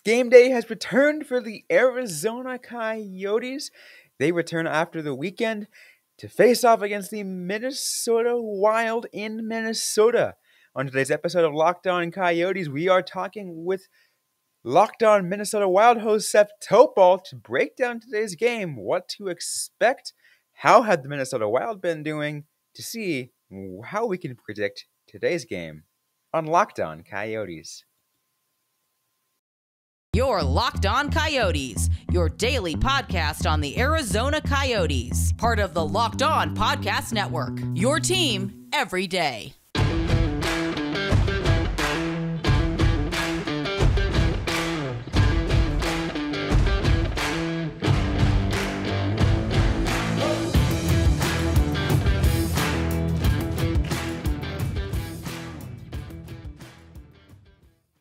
Game day has returned for the Arizona Coyotes. They return after the weekend to face off against the Minnesota Wild in Minnesota. On today's episode of Locked On Coyotes, we are talking with Locked On Minnesota Wild host Seth Toupal to break down today's game, what to expect, how have the Minnesota Wild been doing, to see how we can predict today's game on Locked On Coyotes. You're Locked On Coyotes, your daily podcast on the Arizona Coyotes, part of the Locked On Podcast Network, your team every day.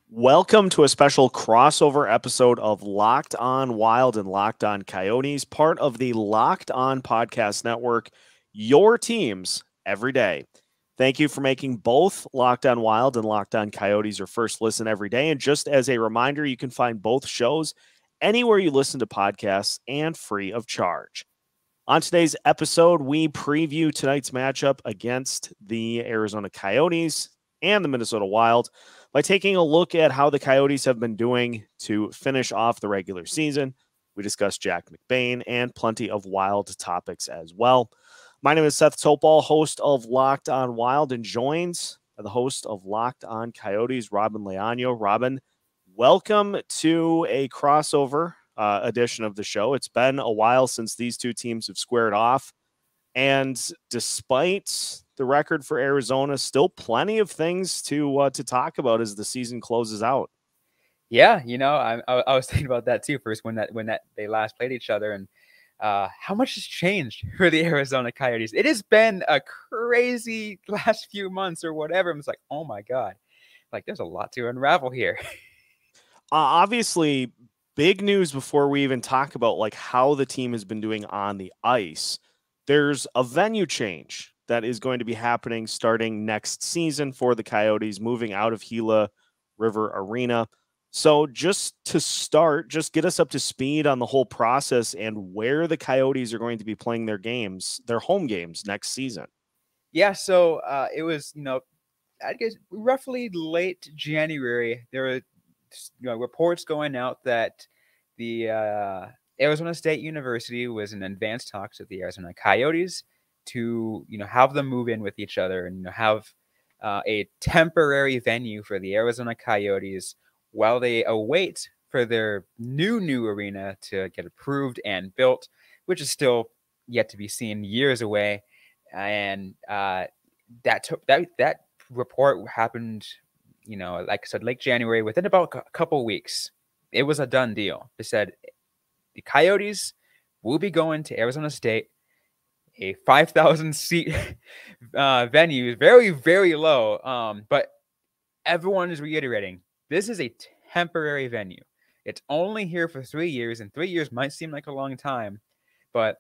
Welcome to a special crossover episode of Locked On Wild and Locked On Coyotes, part of the Locked On Podcast Network, your teams every day. Thank you for making both Locked On Wild and Locked On Coyotes your first listen every day. And just as a reminder, you can find both shows anywhere you listen to podcasts and free of charge. On today's episode, we preview tonight's matchup against the Arizona Coyotes and the Minnesota Wild by taking a look at how the Coyotes have been doing to finish off the regular season. We discuss Jack McBain and plenty of Wild topics as well. My name is Seth Toupal, host of Locked On Wild, and joined by the host of Locked On Coyotes, Robyn Leano. Robyn, welcome to a crossover edition of the show. It's been a while since these two teams have squared off, and despite the record for Arizona, still plenty of things to talk about as the season closes out. Yeah, I was thinking about that too first when they last played each other, and how much has changed for the Arizona Coyotes. It has been a crazy last few months or whatever. I'm just like, oh my God, like there's a lot to unravel here. Obviously, big news before we even talk about like how the team has been doing on the ice. There's a venue change that is going to be happening starting next season for the Coyotes, moving out of Gila River Arena. So just to start, just get us up to speed on the whole process and where the Coyotes are going to be playing their games, their home games next season. Yeah, so it was, I guess roughly late January, there were reports going out that the Arizona State University was in advanced talks with the Arizona Coyotes to have them move in with each other and have a temporary venue for the Arizona Coyotes while they await for their new arena to get approved and built, which is still yet to be seen, years away. And that report happened, like I said, late January. Within about a couple weeks, it was a done deal. They said the Coyotes will be going to Arizona State, a 5,000 seat venue, very, very low. But everyone is reiterating, this is a temporary venue. It's only here for 3 years, and 3 years might seem like a long time. But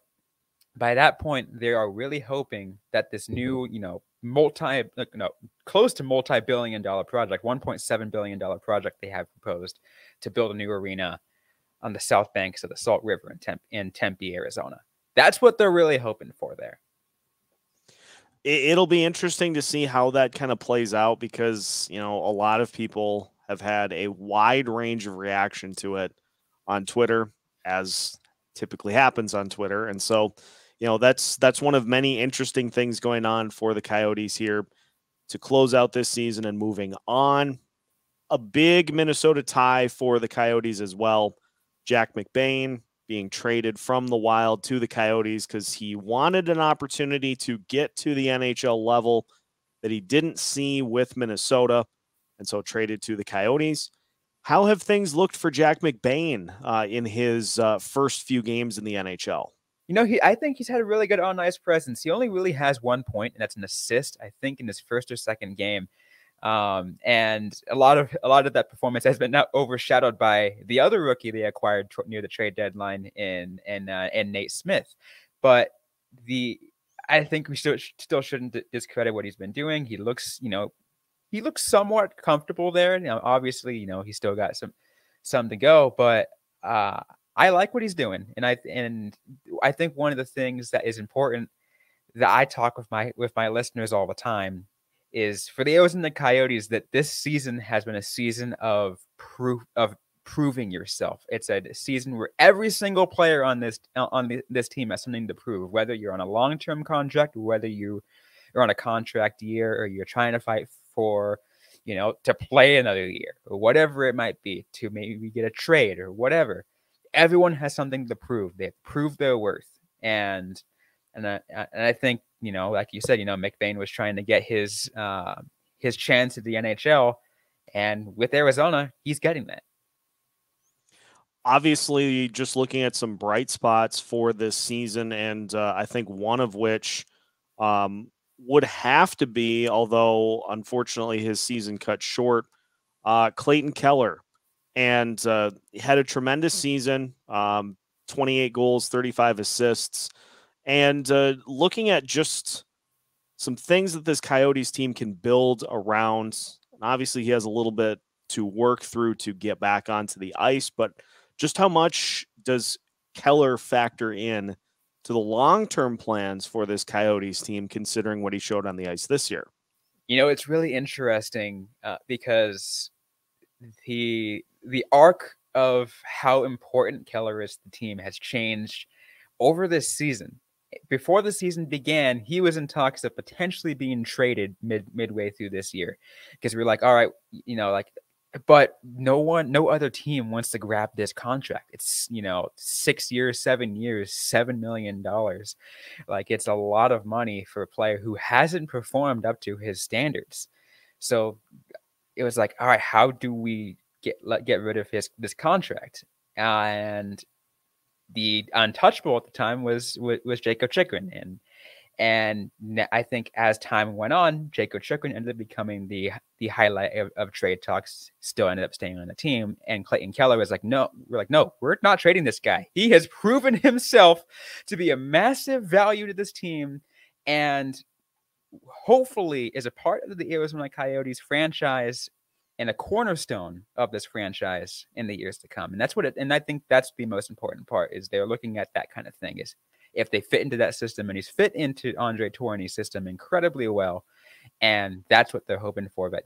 by that point, they are really hoping that this new, close to multi-billion-dollar project, $1.7 billion project they have proposed to build a new arena on the south banks of the Salt River in Tempe, Arizona. That's what they're really hoping for there. It'll be interesting to see how that kind of plays out because, a lot of people have had a wide range of reaction to it on Twitter, as typically happens on Twitter. And so, that's one of many interesting things going on for the Coyotes here to close out this season and moving on. A big Minnesota tie for the Coyotes as well. Jack McBain being traded from the Wild to the Coyotes because he wanted an opportunity to get to the NHL level that he didn't see with Minnesota, and so traded to the Coyotes. How have things looked for Jack McBain in his first few games in the NHL? I think he's had a really good on-ice presence. He only really has 1 point, and that's an assist, I think, in his first or second game. And a lot of that performance has been now overshadowed by the other rookie they acquired near the trade deadline in Nate Smith. But I think we still shouldn't discredit what he's been doing. He looks somewhat comfortable there. Obviously, he's still got some to go, but I like what he's doing, and I think one of the things that is important that I talk with my listeners all the time is for the Arizona Coyotes that this season has been a season of proving yourself. It's a season where every single player on this team has something to prove, whether you're on a long-term contract, whether you're on a contract year, or you're trying to fight for, to play another year, or whatever it might be, to maybe get a trade or whatever. Everyone has something to prove. They've proved their worth. And I think, like you said, McBain was trying to get his chance at the NHL, and with Arizona, he's getting that. Obviously, just looking at some bright spots for this season, and I think one of which would have to be, although unfortunately his season cut short, Clayton Keller. And he had a tremendous season, 28 goals, 35 assists. And looking at just some things that this Coyotes team can build around, and obviously he has a little bit to work through to get back onto the ice, but just how much does Keller factor in to the long-term plans for this Coyotes team, considering what he showed on the ice this year? It's really interesting because the arc of how important Keller is to the team has changed over this season. Before the season began, he was in talks of potentially being traded midway through this year, because we were like, all right, but no other team wants to grab this contract. It's 6 years, 7 years, $7 million. Like, it's a lot of money for a player who hasn't performed up to his standards. So it was like, all right, how do we get rid of this contract? And the untouchable at the time was Jacob Chychrun, and I think as time went on, Jacob Chychrun ended up becoming the highlight of trade talks. Still ended up staying on the team, and Clayton Keller was like, no, we're not trading this guy. He has proven himself to be a massive value to this team, and hopefully is a part of the Arizona Coyotes franchise and a cornerstone of this franchise in the years to come. And that's and I think that's the most important part, is they're looking at that kind of thing, is if they fit into that system, and he's fit into Andre Tourigny's system incredibly well. And that's what they're hoping for, but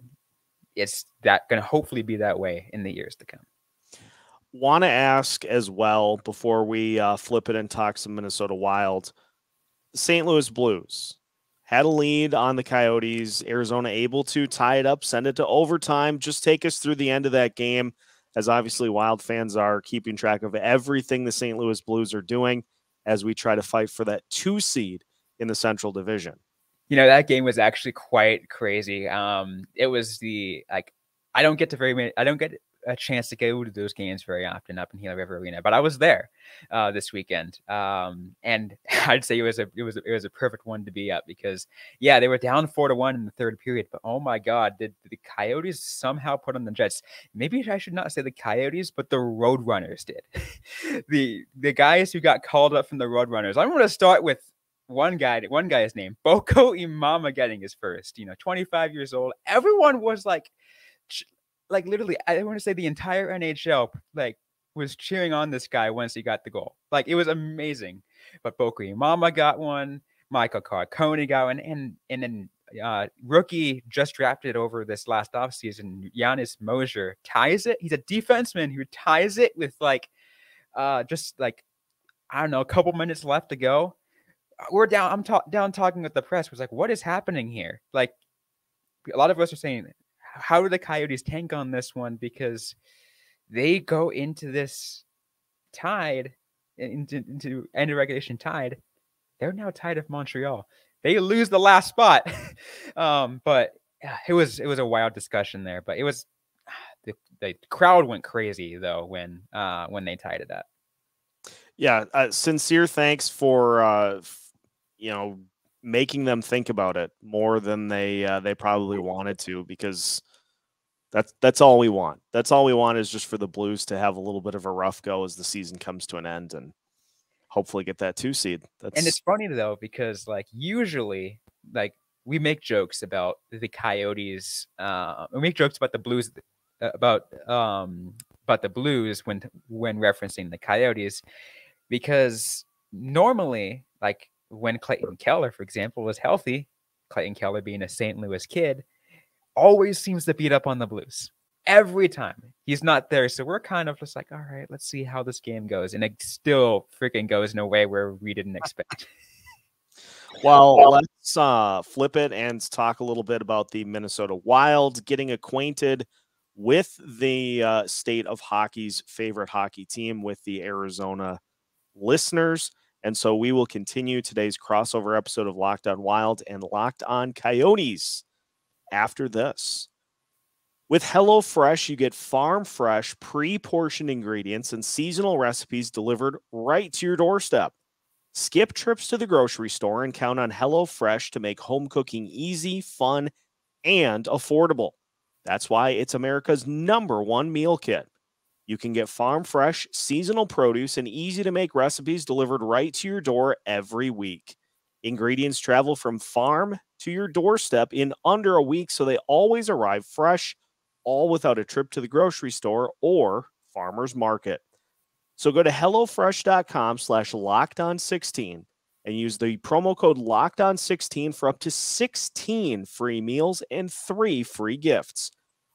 it's that going to hopefully be that way in the years to come. Want to ask as well, before we flip it and talk some Minnesota Wild, St. Louis Blues had a lead on the Coyotes. Arizona able to tie it up, send it to overtime. Just take us through the end of that game, as obviously Wild fans are keeping track of everything the St. Louis Blues are doing as we try to fight for that 2 seed in the Central Division. That game was actually quite crazy. It was I don't get a chance to go to those games very often up in Gila River Arena, but I was there this weekend, and I'd say it was a perfect one to be up, because they were down 4-1 in the third period, but oh my God, did the Coyotes somehow put on the Jets? Maybe I should not say the Coyotes, but the Roadrunners did. the guys who got called up from the Roadrunners. I'm going to start with one guy's name, Boko Imama, getting his first. 25 years old. Everyone was like literally, I want to say the entire NHL was cheering on this guy once he got the goal. It was amazing. But Boko Imama got one, Michael Carcone got one, and then rookie just drafted over this last offseason, Janis Mosier, ties it. He's a defenseman who ties it with I don't know, a couple minutes left to go. We're down. I'm down talking with the press. Was like, what is happening here? A lot of us are saying, how do the Coyotes tank on this one? Because they go into this tied, into end of regulation tied. They're now tied with Montreal. They lose the last spot. But it was a wild discussion there. But it was the crowd went crazy though when they tied it up. Yeah, sincere thanks for making them think about it more than they probably wanted to, because that's all we want. That's all we want, is just for the Blues to have a little bit of a rough go as the season comes to an end, and hopefully get that 2 seed. And it's funny though, because usually we make jokes about the Coyotes, we make jokes about the Blues, about about the Blues when referencing the Coyotes, because normally, like when Clayton Keller, for example, was healthy, Clayton Keller being a St. Louis kid, always seems to beat up on the Blues. Every time he's not there. So we're kind of just like, all right, let's see how this game goes. And it still freaking goes in a way where we didn't expect. Well, let's flip it and talk a little bit about the Minnesota Wild, getting acquainted with the state of hockey's favorite hockey team with the Arizona listeners. And so we will continue today's crossover episode of Locked On Wild and Locked On Coyotes after this. With HelloFresh, you get farm fresh, pre-portioned ingredients and seasonal recipes delivered right to your doorstep. Skip trips to the grocery store and count on HelloFresh to make home cooking easy, fun, and affordable. That's why it's America's #1 meal kit. You can get farm fresh, seasonal produce, and easy-to-make recipes delivered right to your door every week. Ingredients travel from farm to your doorstep in under a week, so they always arrive fresh, all without a trip to the grocery store or farmer's market. So go to HelloFresh.com/LockedOn16 and use the promo code LockedOn16 for up to 16 free meals and 3 free gifts.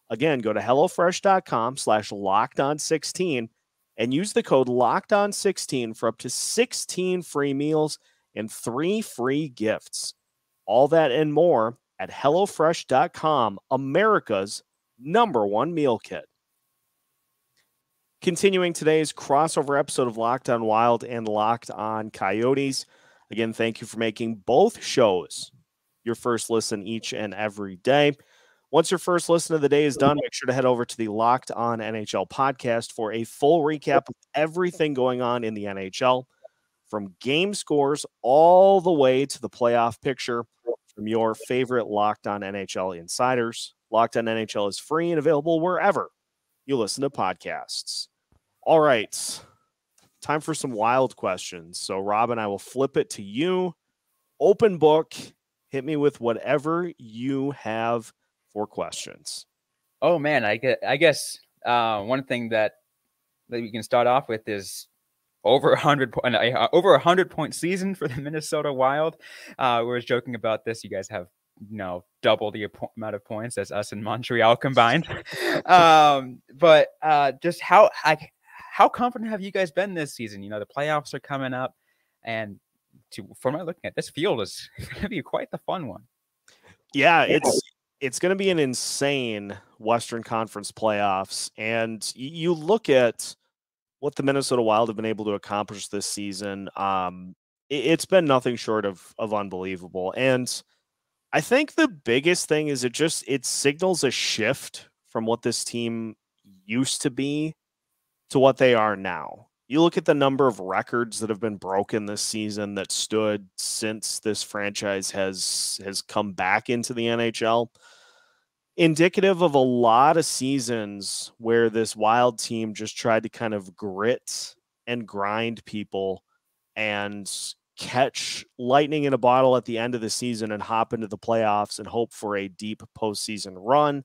Again, go to HelloFresh.com/LockedOn16 and use the code LockedOn16 for up to 16 free meals and 3 free gifts. All that and more at HelloFresh.com, America's #1 meal kit. Continuing today's crossover episode of Locked On Wild and Locked On Coyotes. Again, thank you for making both shows your first listen each and every day. Once your first listen of the day is done, make sure to head over to the Locked On NHL podcast for a full recap of everything going on in the NHL, from game scores all the way to the playoff picture from your favorite Locked On NHL insiders. Locked On NHL is free and available wherever you listen to podcasts. All right, time for some wild questions. So, Robyn, I will flip it to you. Open book. Hit me with whatever you have for questions. Oh man, I guess one thing that we can start off with is over 100 point season for the Minnesota Wild. We were joking about this. You guys have double the amount of points as us in Montreal combined. But just how confident have you guys been this season? The playoffs are coming up, and from my looking at this field is going to be quite the fun one. Yeah, it's going to be an insane Western Conference playoffs, and you look at what the Minnesota Wild have been able to accomplish this season. It's been nothing short of unbelievable, and I think the biggest thing is it signals a shift from what this team used to be to what they are now. You look at the number of records that have been broken this season that stood since this franchise has come back into the NHL. Indicative of a lot of seasons where this Wild team just tried to kind of grit and grind people and catch lightning in a bottle at the end of the season and hop into the playoffs and hope for a deep postseason run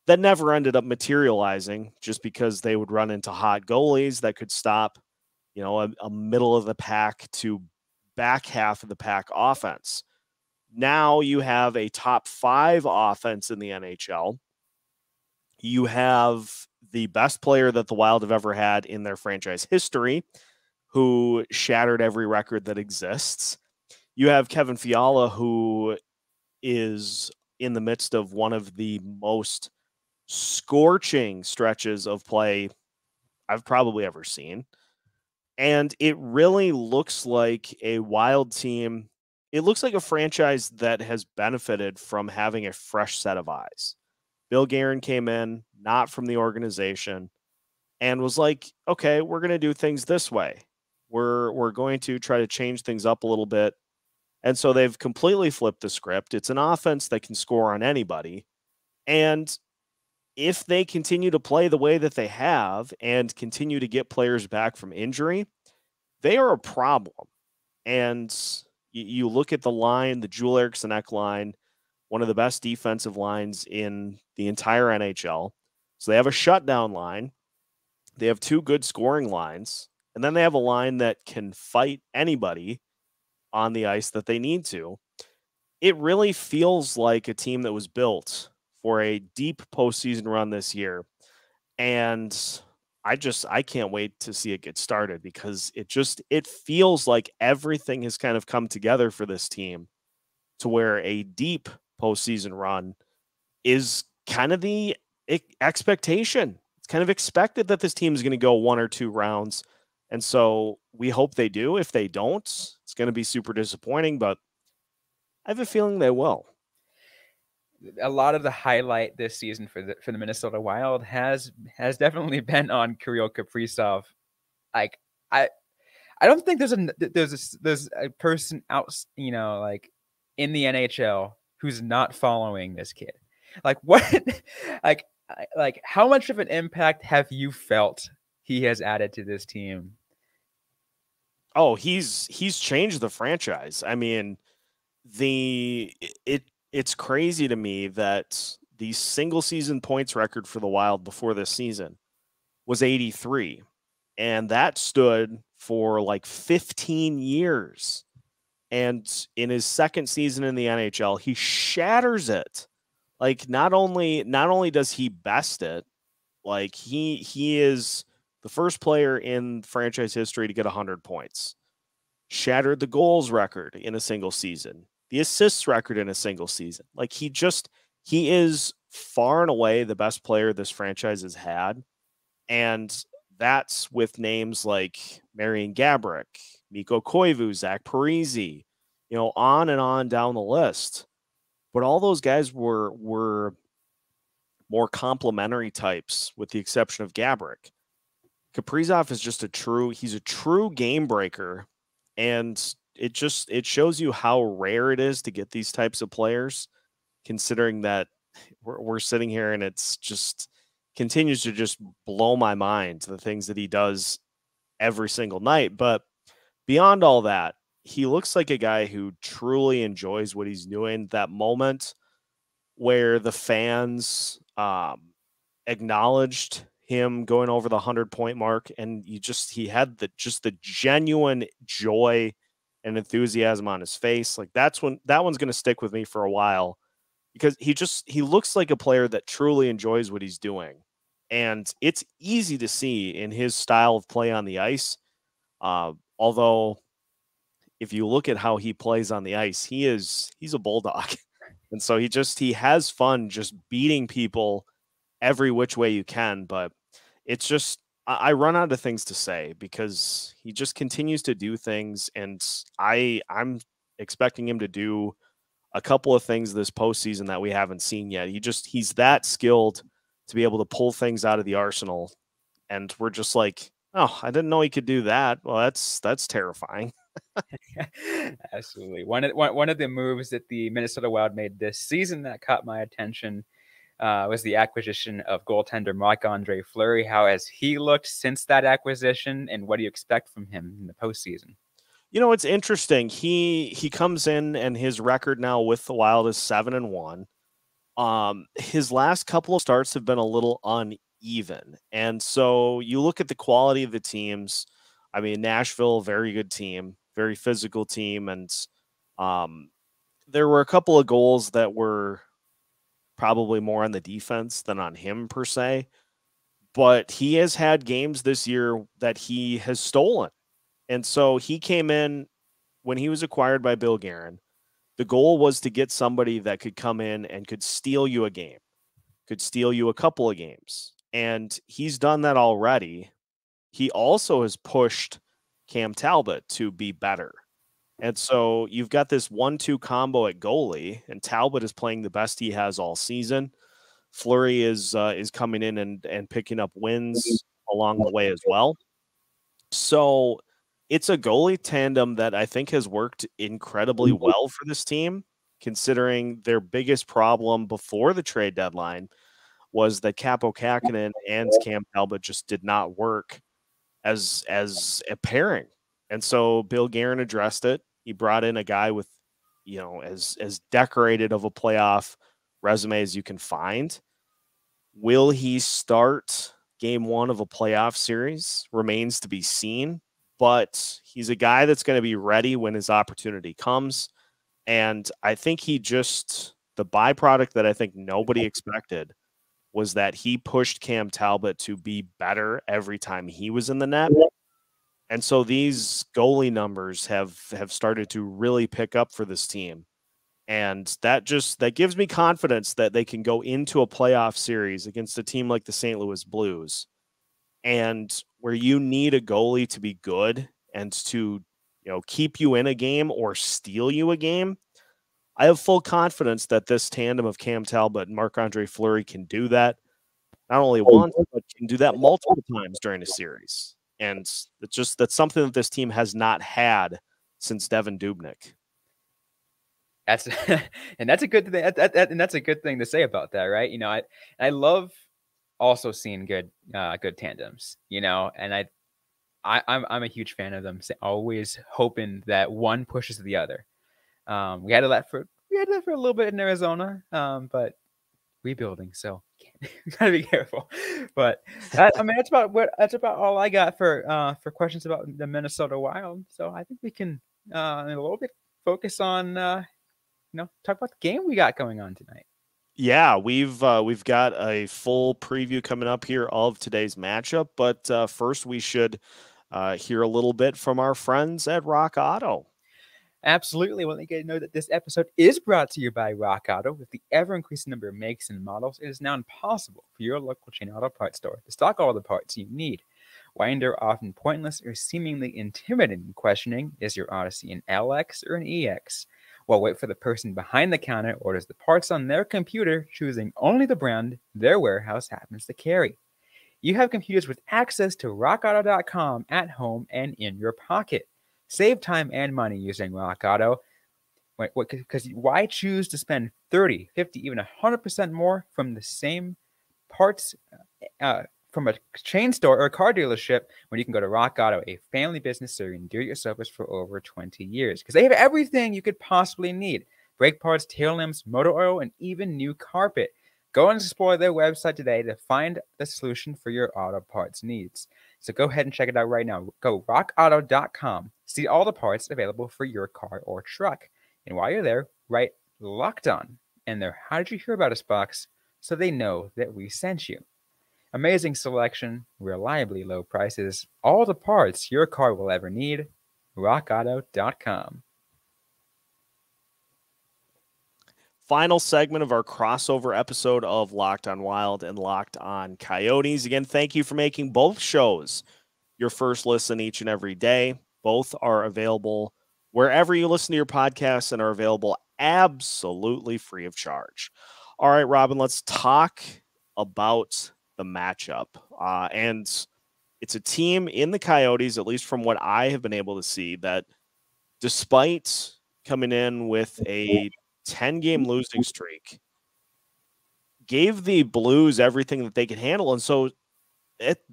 that never ended up materializing, just because they would run into hot goalies that could stop, a middle of the pack to back half of the pack offense. Now you have a top 5 offense in the NHL. You have the best player that the Wild have ever had in their franchise history, who shattered every record that exists. You have Kevin Fiala, who is in the midst of one of the most scorching stretches of play I've probably ever seen. And it really looks like a Wild team. It looks like a franchise that has benefited from having a fresh set of eyes. Bill Guerin came in, not from the organization, and was like, okay, we're going to do things this way. We're going to try to change things up a little bit. And so they've completely flipped the script. It's an offense that can score on anybody. And if they continue to play the way that they have and continue to get players back from injury, they are a problem. And you look at the line, the Joel Eriksson-Ek line, one of the best defensive lines in the entire NHL. So they have a shutdown line. They have two good scoring lines, and then they have a line that can fight anybody on the ice that they need to. It really feels like a team that was built for a deep postseason run this year. And I can't wait to see it get started, because it feels like everything has kind of come together for this team to where a deep postseason run is kind of the expectation. It's kind of expected that this team is going to go one or two rounds. And so we hope they do. If they don't, it's going to be super disappointing, but I have a feeling they will. A lot of the highlight this season for the Minnesota Wild has definitely been on Kirill Kaprizov. Like I don't think there's a person out, like in the NHL who's not following this kid. Like what like how much of an impact have you felt he has added to this team? Oh, he's changed the franchise. I mean, it's crazy to me that the single season points record for the Wild before this season was 83, and that stood for like 15 years. And in his second season in the NHL, he shatters it. Like not only does he best it, like he is the first player in franchise history to get 100 points. Shattered the goals record in a single season, the assists record in a single season. Like he is far and away the best player this franchise has had. And that's with names like Marian Gaborik, Mikko Koivu, Zach Parise, on and on down the list. But all those guys were more complementary types, with the exception of Gaborik. Kaprizov is just he's a true game breaker. And it shows you how rare it is to get these types of players, considering that we're sitting here and it's just continues to just blow my mind, the things that he does every single night. But beyond all that, he looks like a guy who truly enjoys what he's doing. That moment where the fans acknowledged him going over the 100-point mark, and he had the genuine joy and enthusiasm on his face. Like that one's going to stick with me for a while, because he looks like a player that truly enjoys what he's doing. And it's easy to see in his style of play on the ice. Although if you look at how he plays on the ice, he's a bulldog. And so he has fun just beating people every which way you can. But it's just, I run out of things to say, because he just continues to do things. And I'm expecting him to do a couple of things this postseason that we haven't seen yet. He's that skilled to be able to pull things out of the arsenal. And we're just like, oh, I didn't know he could do that. Well, that's terrifying. Absolutely. One of the moves that the Minnesota Wild made this season that caught my attention was the acquisition of goaltender Marc-Andre Fleury. How has he looked since that acquisition, and what do you expect from him in the postseason? It's interesting. He comes in, and his record now with the Wild is 7-1. His last couple of starts have been a little uneven. And so you look at the quality of the teams. I mean, Nashville, very good team, very physical team. And there were a couple of goals that were probably more on the defense than on him per se. But he has had games this year that he has stolen. And so he came in when he was acquired by Bill Guerin. The goal was to get somebody that could come in and could steal you a game, could steal you a couple of games. And he's done that already. He also has pushed Cam Talbot to be better. And so you've got this 1-2 combo at goalie, and Talbot is playing the best he has all season. Fleury is coming in and picking up wins along the way as well. So it's a goalie tandem that I think has worked incredibly well for this team, considering their biggest problem before the trade deadline was that Kaapo Kähkönen and Cam Talbot just did not work as a pairing. And so Bill Guerin addressed it. He brought in a guy with, as decorated of a playoff resume as you can find. Will he start game one of a playoff series remains to be seen, but he's a guy that's going to be ready when his opportunity comes. And I think the byproduct that I think nobody expected was that he pushed Cam Talbot to be better every time he was in the net. And so these goalie numbers have started to really pick up for this team. And that gives me confidence that they can go into a playoff series against a team like the St. Louis Blues, and where you need a goalie to be good and to, keep you in a game or steal you a game. I have full confidence that this tandem of Cam Talbot and Marc-Andre Fleury can do that, not only once, but can do that multiple times during a series. And that's something that this team has not had since Devin Dubnyk. That's a good thing. And that's a good thing to say about that, right? I love also seeing good tandems. And I'm a huge fan of them. Always hoping that one pushes the other. We had that for a little bit in Arizona, but rebuilding, so gotta be careful. But that's about all I got for questions about the Minnesota Wild. So I think we can in a little bit focus on talk about the game we got going on tonight. Yeah, we've got a full preview coming up here of today's matchup, but first we should hear a little bit from our friends at Rock Auto. Absolutely. Well, you guys know that this episode is brought to you by Rock Auto. With the ever-increasing number of makes and models, it is now impossible for your local chain auto parts store to stock all the parts you need. Why they're often pointless or seemingly intimidating questioning, is your Audacy an LX or an EX? Well, wait for the person behind the counter orders the parts on their computer, choosing only the brand their warehouse happens to carry. You have computers with access to rockauto.com at home and in your pocket. Save time and money using Rock Auto. Because why choose to spend 30, 50, even 100% more from the same parts from a chain store or a car dealership when you can go to Rock Auto, a family business serving do-it-yourselfers for over 20 years? Because they have everything you could possibly need. Brake parts, tail lamps, motor oil, and even new carpet. Go and explore their website today to find the solution for your auto parts needs. So go ahead and check it out right now. Go rockauto.com. See all the parts available for your car or truck. And while you're there, write Locked On in their How Did You Hear About Us box so they know that we sent you. Amazing selection, reliably low prices, all the parts your car will ever need. rockauto.com. Final segment of our crossover episode of Locked On Wild and Locked On Coyotes. Again, thank you for making both shows your first listen each and every day. Both are available wherever you listen to your podcasts and are available absolutely free of charge. All right, Robyn, let's talk about the matchup. And it's a team in the Coyotes, at least from what I have been able to see, that despite coming in with a 10-game losing streak, gave the Blues everything that they could handle. And so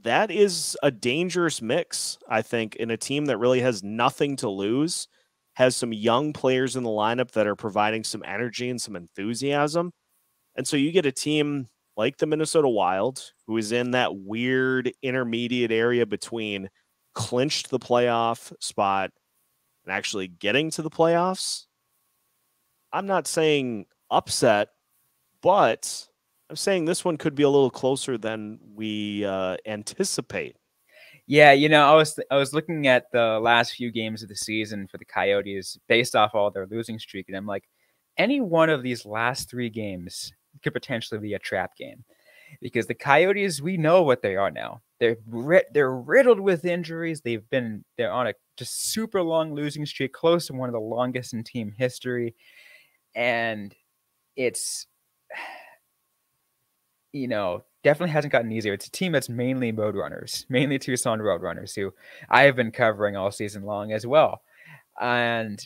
that is a dangerous mix, I think, in a team that really has nothing to lose, has some young players in the lineup that are providing some energy and some enthusiasm. And so you get a team like the Minnesota Wild, who is in that weird intermediate area between clinched the playoff spot and actually getting to the playoffs. I'm not saying upset, but I'm saying this one could be a little closer than we anticipate. Yeah, I was looking at the last few games of the season for the Coyotes based off all their losing streak, and I'm like, any one of these last 3 games could potentially be a trap game, because the Coyotes, we know what they are now. They're riddled with injuries. They're on a just super long losing streak, close to one of the longest in team history. And it's, definitely hasn't gotten easier. It's a team that's mainly mainly Tucson Roadrunners, who I have been covering all season long as well. And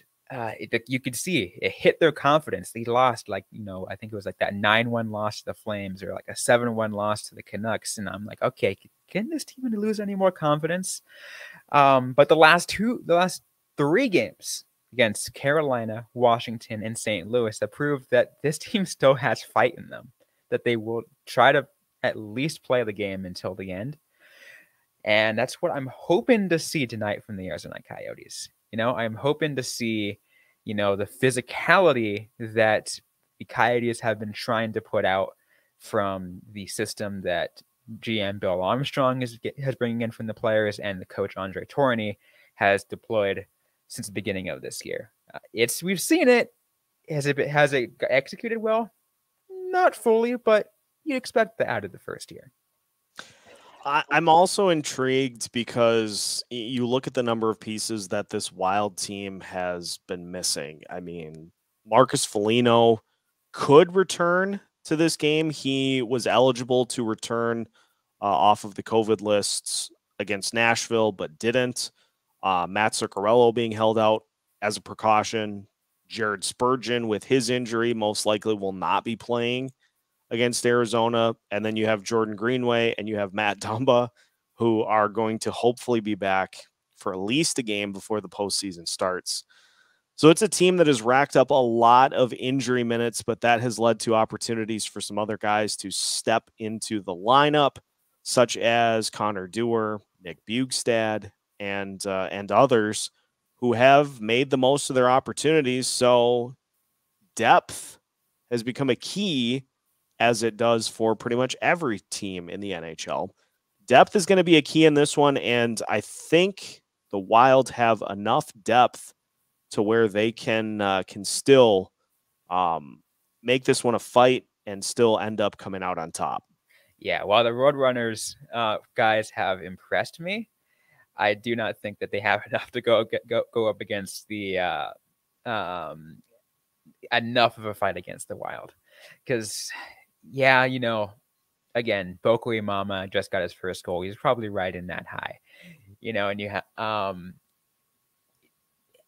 you could see it hit their confidence. They lost, I think it was like that 9-1 loss to the Flames, or like a 7-1 loss to the Canucks. And I'm like, okay, can this team lose any more confidence? But the last 3 games against Carolina, Washington, and St. Louis have proved that this team still has fight in them, that they will try to at least play the game until the end. And that's what I'm hoping to see tonight from the Arizona Coyotes. I'm hoping to see, the physicality that the Coyotes have been trying to put out from the system that GM Bill Armstrong has bringing in from the players, and the coach Andre Tourigny has deployed since the beginning of this year. We've seen it. Has it executed well? Not fully, but you'd expect that out of the first year. I'm also intrigued because you look at the number of pieces that this Wild team has been missing. I mean, Marcus Foligno could return to this game. He was eligible to return off of the COVID lists against Nashville, but didn't. Matt Zuccarello being held out as a precaution. Jared Spurgeon with his injury most likely will not be playing against Arizona. And then you have Jordan Greenway and you have Matt Dumba, who are going to hopefully be back for at least a game before the postseason starts. So it's a team that has racked up a lot of injury minutes, but that has led to opportunities for some other guys to step into the lineup, such as Connor Dewar, Nick Bjugstad, and others who have made the most of their opportunities. So depth has become a key, as it does for pretty much every team in the NHL. Depth is going to be a key in this one, and I think the Wild have enough depth to where they can still make this one a fight and still end up coming out on top. Yeah, while the Roadrunners guys have impressed me, I do not think that they have enough to go up against the enough of a fight against the Wild. Because, yeah, again, Bokwe Mama just got his first goal. He's probably right in that high. And you have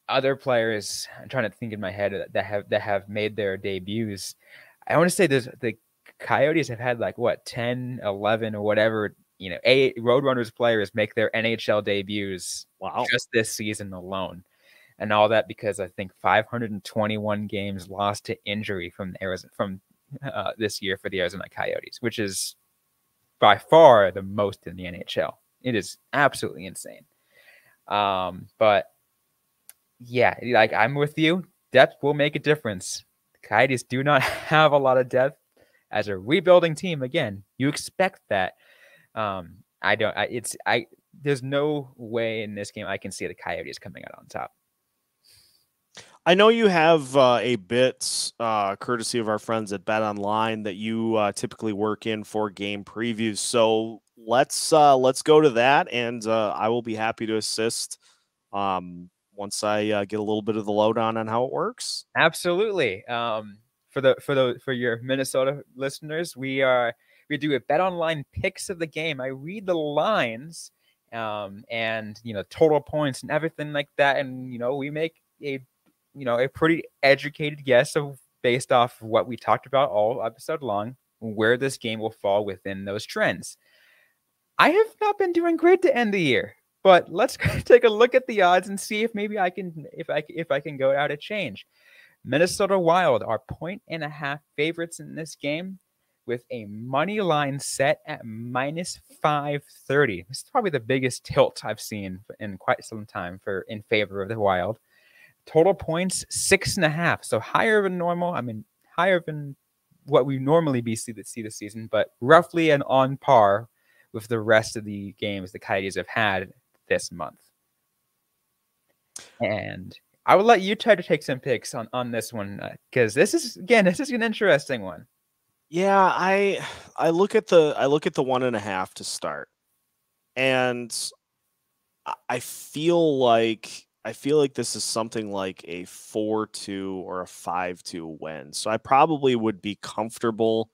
other players. I'm trying to think in my head that have made their debuts. I want to say the Coyotes have had 10, 11 or whatever, 8 Roadrunners players make their NHL debuts just this season alone. And all that because I think 521 games lost to injury from this year for the Arizona Coyotes, which is by far the most in the NHL. It is absolutely insane. But yeah, I'm with you. Depth will make a difference. The Coyotes do not have a lot of depth as a rebuilding team. Again, you expect that. There's no way in this game I can see the Coyotes coming out on top. I know you have a bit courtesy of our friends at BetOnline that you typically work in for game previews. So let's go to that, and I will be happy to assist once I get a little bit of the lowdown on how it works. Absolutely. For your Minnesota listeners, we do a BetOnline picks of the game. I read the lines, and total points and everything like that, and we make a pretty educated guess based off of what we talked about all episode long, where this game will fall within those trends. I have not been doing great to end the year, but let's take a look at the odds and see if maybe I can go out a change. Minnesota Wild are 1.5 favorites in this game with a money line set at -530. This is probably the biggest tilt I've seen in quite some time in favor of the Wild. Total points 6.5, so higher than normal. I mean, higher than what we normally see this season, but roughly and on par with the rest of the games the Coyotes have had this month. And I will let you try to take some picks on this one, because this is an interesting one. Yeah, I look at the 1.5 to start, and I feel like this is something like a 4-2 or a 5-2 win. So I probably would be comfortable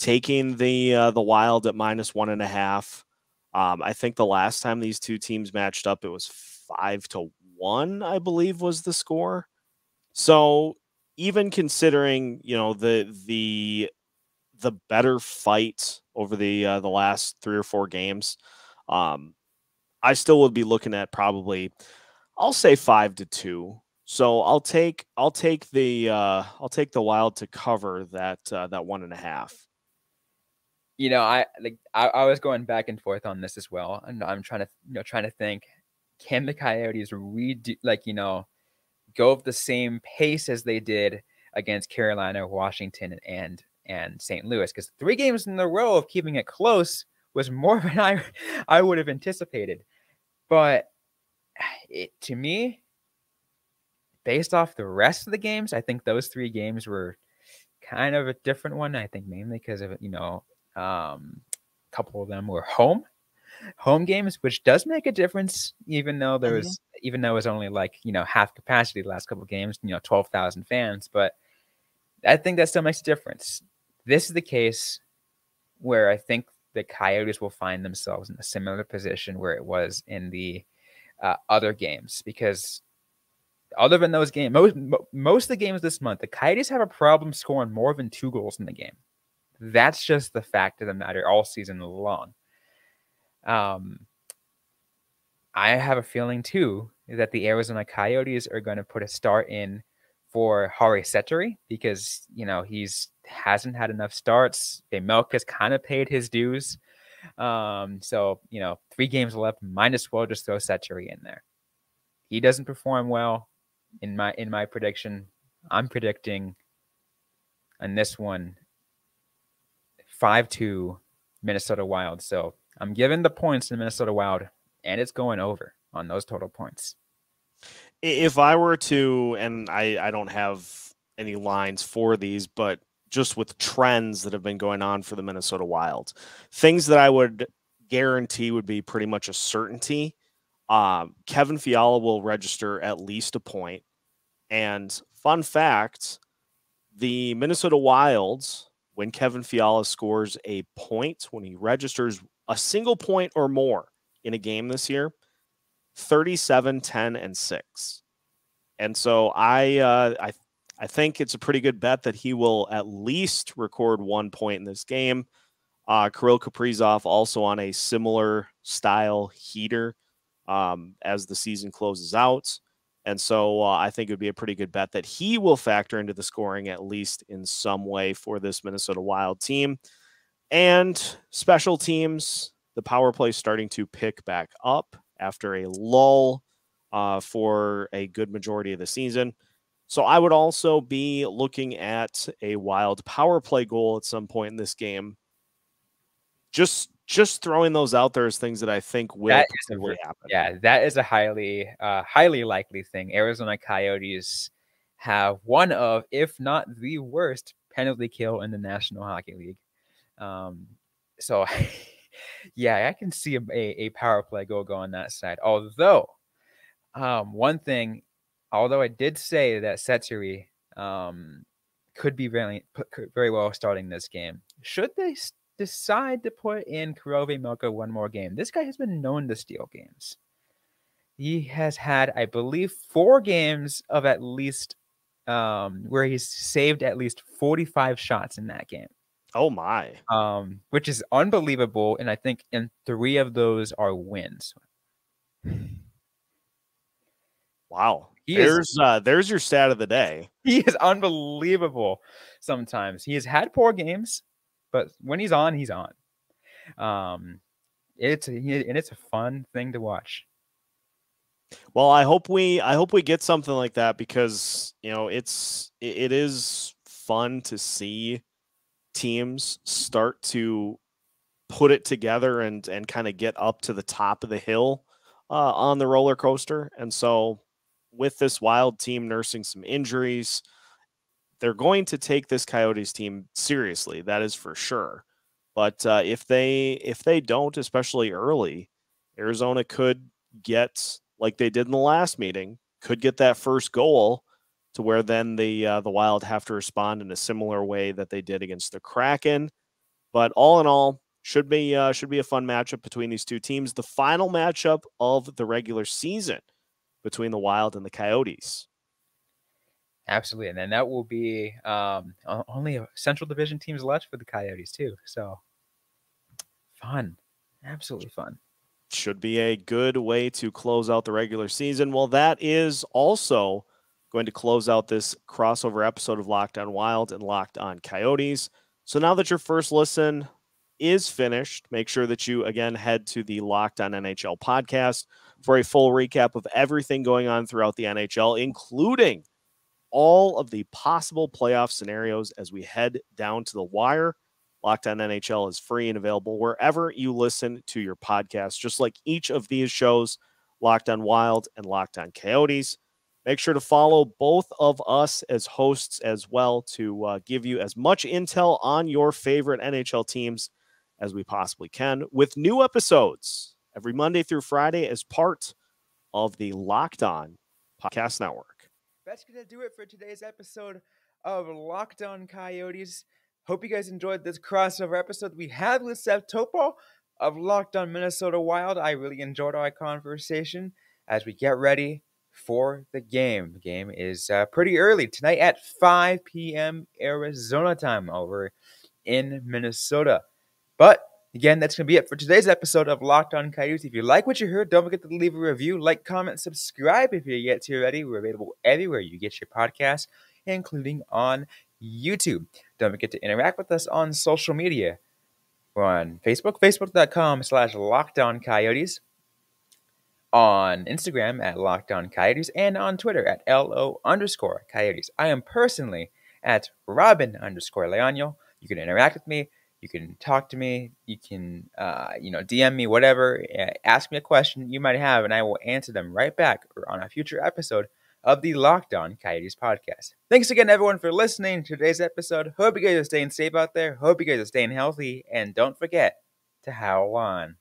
taking the Wild at -1.5. I think the last time these two teams matched up, it was 5-1, I believe, was the score. So even considering the better fight over the last 3 or 4 games, I still would be looking at probably, I'll say 5-2. So I'll take the Wild to cover that 1.5. I was going back and forth on this as well, and I'm trying to think, can the Coyotes redo go at the same pace as they did against Carolina, Washington, and St. Louis? Because 3 games in a row of keeping it close was more than I would have anticipated. But to me, based off the rest of the games, I think those 3 games were kind of a different one. I think mainly because of a couple of them were home games, which does make a difference, even though it was only half capacity the last couple of games, 12,000 fans. But I think that still makes a difference. This is the case where I think the Coyotes will find themselves in a similar position where it was in the other games, because other than those games, most of the games this month, the Coyotes have a problem scoring more than 2 goals in the game. That's just the fact of the matter all season long. I have a feeling too that the Arizona Coyotes are going to put a start in for Harri Seturi, because he's hasn't had enough starts. Vejmelka's kind of paid his dues. So 3 games left, might as well just throw Seturi in there. He doesn't perform well in my prediction. I'm predicting on this one 5-2 Minnesota Wild. So I'm giving the points to Minnesota Wild, and it's going over on those total points. If I were to, and I don't have any lines for these, but just with trends that have been going on for the Minnesota Wild, things that I would guarantee would be pretty much a certainty. Kevin Fiala will register at least a point. And fun fact, the Minnesota Wilds, when Kevin Fiala scores a point, when he registers a single point or more in a game this year, 37, 10, and 6. And so I think it's a pretty good bet that he will at least record 1 point in this game. Kirill Kaprizov also on a similar style heater as the season closes out. And so I think it would be a pretty good bet that he will factor into the scoring at least in some way for this Minnesota Wild team. And special teams, the power play starting to pick back up after a lull for a good majority of the season. So I would also be looking at a Wild power play goal at some point in this game. Just throwing those out there as things that I think will happen. Yeah, that is a highly likely thing. Arizona Coyotes have one of, if not the worst, penalty kill in the National Hockey League. So, yeah, I can see a power play goal go on that side. Although, one thing, although I did say that Seturi could be very well starting this game, should they decide to put in Kirill Vejmelka one more game? This guy has been known to steal games. He has had, I believe, 4 games of at least where he's saved at least 45 shots in that game. Oh my. Which is unbelievable, and I think in 3 of those are wins. Wow. There's your stat of the day. He is unbelievable sometimes. He has had poor games, but when he's on, he's on. It's a fun thing to watch. Well, I hope we get something like that, because it is fun to see teams start to put it together and kind of get up to the top of the hill on the roller coaster. And so with this Wild team nursing some injuries, they're going to take this Coyotes team seriously. That is for sure. But if they don't, especially early, Arizona could get, like they did in the last meeting, could get that first goal, to where then the Wild have to respond in a similar way that they did against the Kraken. But all in all, should be a fun matchup between these two teams. The final matchup of the regular season between the Wild and the Coyotes. Absolutely, and then that will be only Central Division teams left for the Coyotes too. So fun, absolutely fun. Should be a good way to close out the regular season. Well, that is also going to close out this crossover episode of Locked On Wild and Locked On Coyotes. So now that your first listen is finished, make sure that you, again, head to the Locked On NHL podcast for a full recap of everything going on throughout the NHL, including all of the possible playoff scenarios as we head down to the wire. Locked On NHL is free and available wherever you listen to your podcast, just like each of these shows, Locked On Wild and Locked On Coyotes. Make sure to follow both of us as hosts as well to give you as much intel on your favorite NHL teams as we possibly can, with new episodes every Monday through Friday as part of the Locked On Podcast Network. That's going to do it for today's episode of Locked On Coyotes. Hope you guys enjoyed this crossover episode we had with Seth Toupal of Locked On Minnesota Wild. I really enjoyed our conversation as we get ready for the game. The game is pretty early tonight at 5 p.m. Arizona time over in Minnesota. But again, that's going to be it for today's episode of Locked On Coyotes. If you like what you heard, don't forget to leave a review, like, comment, subscribe if you're yet to already. We're available everywhere you get your podcasts, including on YouTube. Don't forget to interact with us on social media. We're on Facebook, facebook.com/LockedOnCoyotes, on Instagram at LockedOnCoyotes, and on Twitter at LO_Coyotes. I am personally at Robyn_Leano. You can interact with me. You can talk to me. You can, DM me, whatever. Ask me a question you might have, and I will answer them right back on a future episode of the Locked On Coyotes podcast. Thanks again, everyone, for listening to today's episode. Hope you guys are staying safe out there. Hope you guys are staying healthy. And don't forget to howl on.